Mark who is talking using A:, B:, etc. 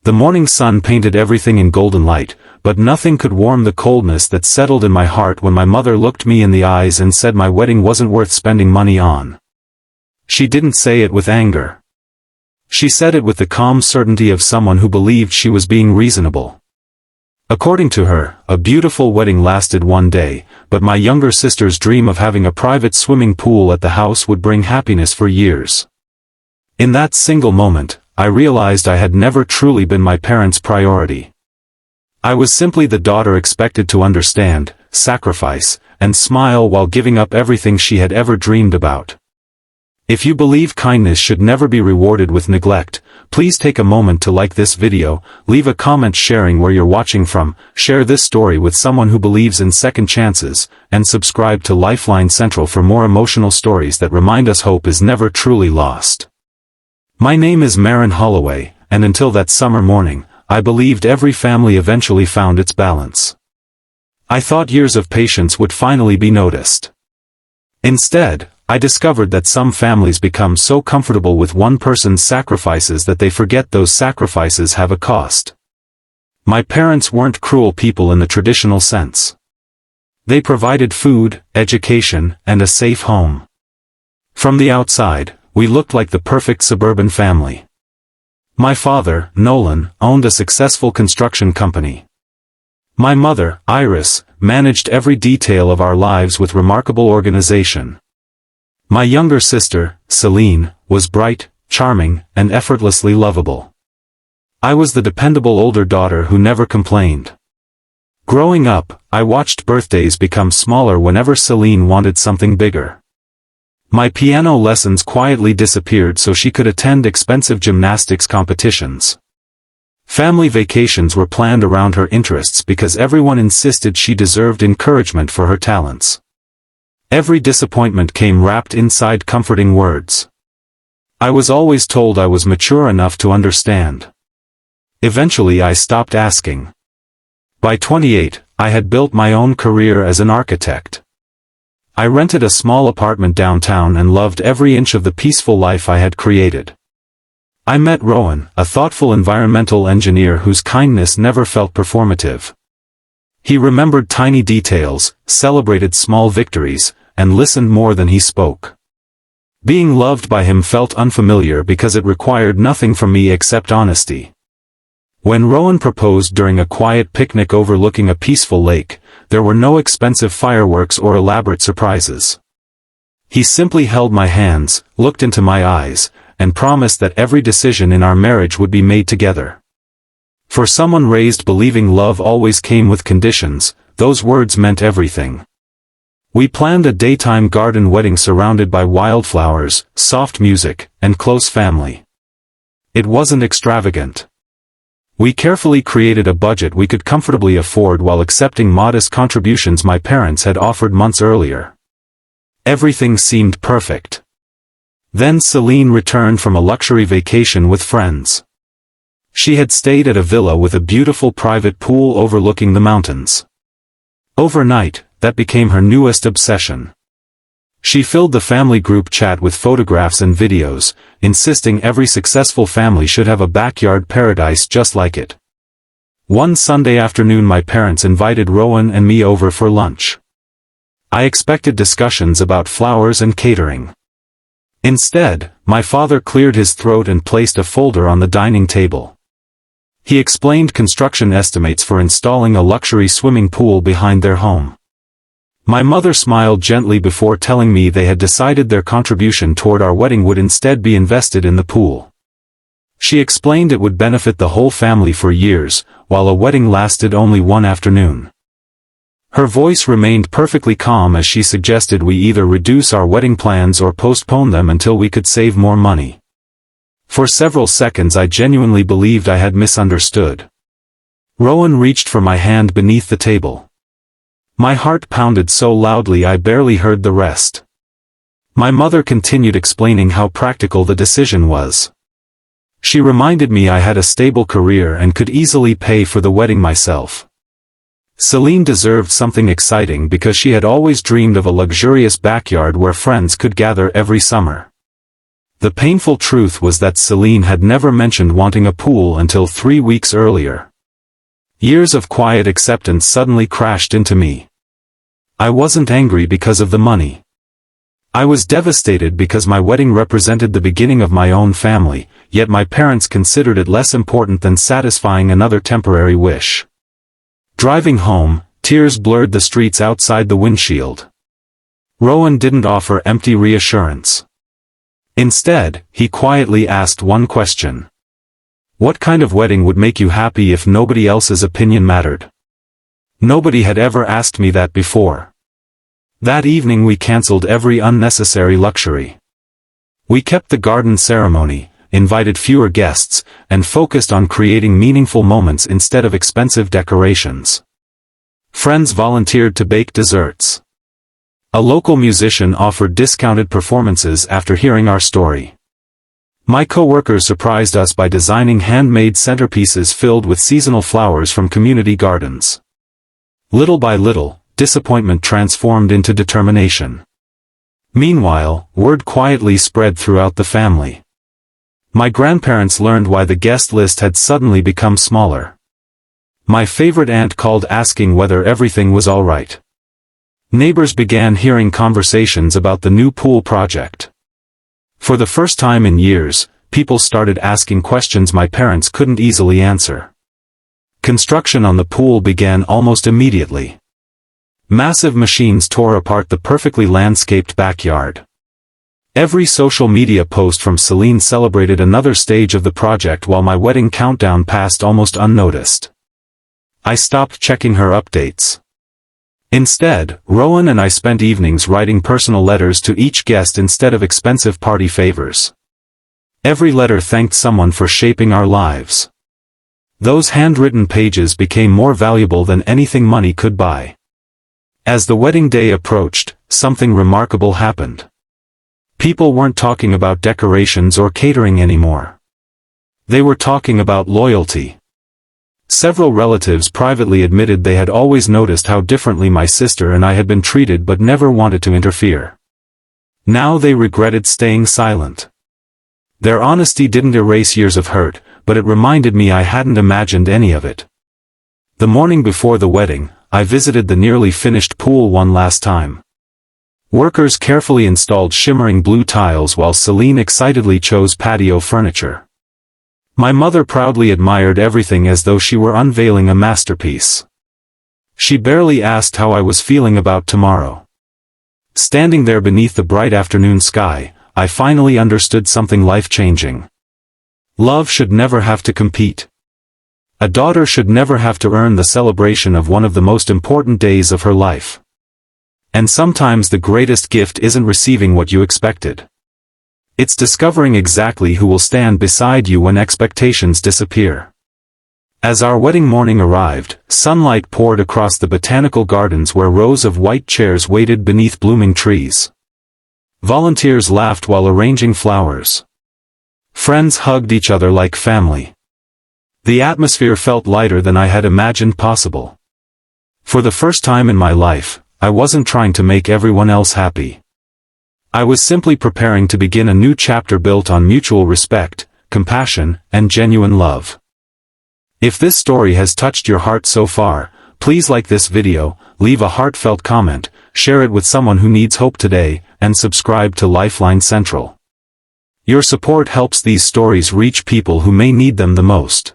A: The morning sun painted everything in golden light, but nothing could warm the coldness that settled in my heart when my mother looked me in the eyes and said my wedding wasn't worth spending money on. She didn't say it with anger. She said it with the calm certainty of someone who believed she was being reasonable. According to her, a beautiful wedding lasted one day, but my younger sister's dream of having a private swimming pool at the house would bring happiness for years. In that single moment, I realized I had never truly been my parents' priority. I was simply the daughter expected to understand, sacrifice, and smile while giving up everything she had ever dreamed about. If you believe kindness should never be rewarded with neglect, please take a moment to like this video, leave a comment sharing where you're watching from, share this story with someone who believes in second chances, and subscribe to Lifeline Central for more emotional stories that remind us hope is never truly lost. My name is Maren Holloway, and until that summer morning, I believed every family eventually found its balance. I thought years of patience would finally be noticed. Instead, I discovered that some families become so comfortable with one person's sacrifices that they forget those sacrifices have a cost. My parents weren't cruel people in the traditional sense. They provided food, education, and a safe home. From the outside, we looked like the perfect suburban family. My father, Nolan, owned a successful construction company. My mother, Iris, managed every detail of our lives with remarkable organization. My younger sister, Celine, was bright, charming, and effortlessly lovable. I was the dependable older daughter who never complained. Growing up, I watched birthdays become smaller whenever Celine wanted something bigger. My piano lessons quietly disappeared so she could attend expensive gymnastics competitions. Family vacations were planned around her interests because everyone insisted she deserved encouragement for her talents. Every disappointment came wrapped inside comforting words. I was always told I was mature enough to understand. Eventually I stopped asking. By 28, I had built my own career as an architect. I rented a small apartment downtown and loved every inch of the peaceful life I had created. I met Rowan, a thoughtful environmental engineer whose kindness never felt performative. He remembered tiny details, celebrated small victories, and listened more than he spoke. Being loved by him felt unfamiliar because it required nothing from me except honesty. When Rowan proposed during a quiet picnic overlooking a peaceful lake, there were no expensive fireworks or elaborate surprises. He simply held my hands, looked into my eyes, and promised that every decision in our marriage would be made together. For someone raised believing love always came with conditions, those words meant everything. We planned a daytime garden wedding surrounded by wildflowers, soft music, and close family. It wasn't extravagant. We carefully created a budget we could comfortably afford while accepting modest contributions my parents had offered months earlier. Everything seemed perfect. Then Celine returned from a luxury vacation with friends. She had stayed at a villa with a beautiful private pool overlooking the mountains. Overnight, that became her newest obsession. She filled the family group chat with photographs and videos, insisting every successful family should have a backyard paradise just like it. One Sunday afternoon my parents invited Rowan and me over for lunch. I expected discussions about flowers and catering. Instead, my father cleared his throat and placed a folder on the dining table. He explained construction estimates for installing a luxury swimming pool behind their home. My mother smiled gently before telling me they had decided their contribution toward our wedding would instead be invested in the pool. She explained it would benefit the whole family for years, while a wedding lasted only one afternoon. Her voice remained perfectly calm as she suggested we either reduce our wedding plans or postpone them until we could save more money. For several seconds I genuinely believed I had misunderstood. Rowan reached for my hand beneath the table. My heart pounded so loudly I barely heard the rest. My mother continued explaining how practical the decision was. She reminded me I had a stable career and could easily pay for the wedding myself. Celine deserved something exciting because she had always dreamed of a luxurious backyard where friends could gather every summer. The painful truth was that Celine had never mentioned wanting a pool until 3 weeks earlier. Years of quiet acceptance suddenly crashed into me. I wasn't angry because of the money. I was devastated because my wedding represented the beginning of my own family, yet my parents considered it less important than satisfying another temporary wish. Driving home, tears blurred the streets outside the windshield. Rowan didn't offer empty reassurance. Instead, he quietly asked one question. What kind of wedding would make you happy if nobody else's opinion mattered? Nobody had ever asked me that before. That evening we cancelled every unnecessary luxury. We kept the garden ceremony, invited fewer guests, and focused on creating meaningful moments instead of expensive decorations. Friends volunteered to bake desserts. A local musician offered discounted performances after hearing our story. My co-workers surprised us by designing handmade centerpieces filled with seasonal flowers from community gardens. Little by little, disappointment transformed into determination. Meanwhile, word quietly spread throughout the family. My grandparents learned why the guest list had suddenly become smaller. My favorite aunt called asking whether everything was all right. Neighbors began hearing conversations about the new pool project. For the first time in years, people started asking questions my parents couldn't easily answer. Construction on the pool began almost immediately. Massive machines tore apart the perfectly landscaped backyard. Every social media post from Celine celebrated another stage of the project while my wedding countdown passed almost unnoticed. I stopped checking her updates. Instead, Rowan and I spent evenings writing personal letters to each guest instead of expensive party favors. Every letter thanked someone for shaping our lives. Those handwritten pages became more valuable than anything money could buy. As the wedding day approached, something remarkable happened. People weren't talking about decorations or catering anymore. They were talking about loyalty. Several relatives privately admitted they had always noticed how differently my sister and I had been treated but never wanted to interfere. Now they regretted staying silent. Their honesty didn't erase years of hurt, but it reminded me I hadn't imagined any of it. The morning before the wedding, I visited the nearly finished pool one last time. Workers carefully installed shimmering blue tiles while Celine excitedly chose patio furniture. My mother proudly admired everything as though she were unveiling a masterpiece. She barely asked how I was feeling about tomorrow. Standing there beneath the bright afternoon sky, I finally understood something life-changing. Love should never have to compete. A daughter should never have to earn the celebration of one of the most important days of her life. And sometimes the greatest gift isn't receiving what you expected. It's discovering exactly who will stand beside you when expectations disappear. As our wedding morning arrived, sunlight poured across the botanical gardens where rows of white chairs waited beneath blooming trees. Volunteers laughed while arranging flowers. Friends hugged each other like family. The atmosphere felt lighter than I had imagined possible. For the first time in my life, I wasn't trying to make everyone else happy. I was simply preparing to begin a new chapter built on mutual respect, compassion, and genuine love. If this story has touched your heart so far, please like this video, leave a heartfelt comment, share it with someone who needs hope today, and subscribe to Lifeline Central. Your support helps these stories reach people who may need them the most.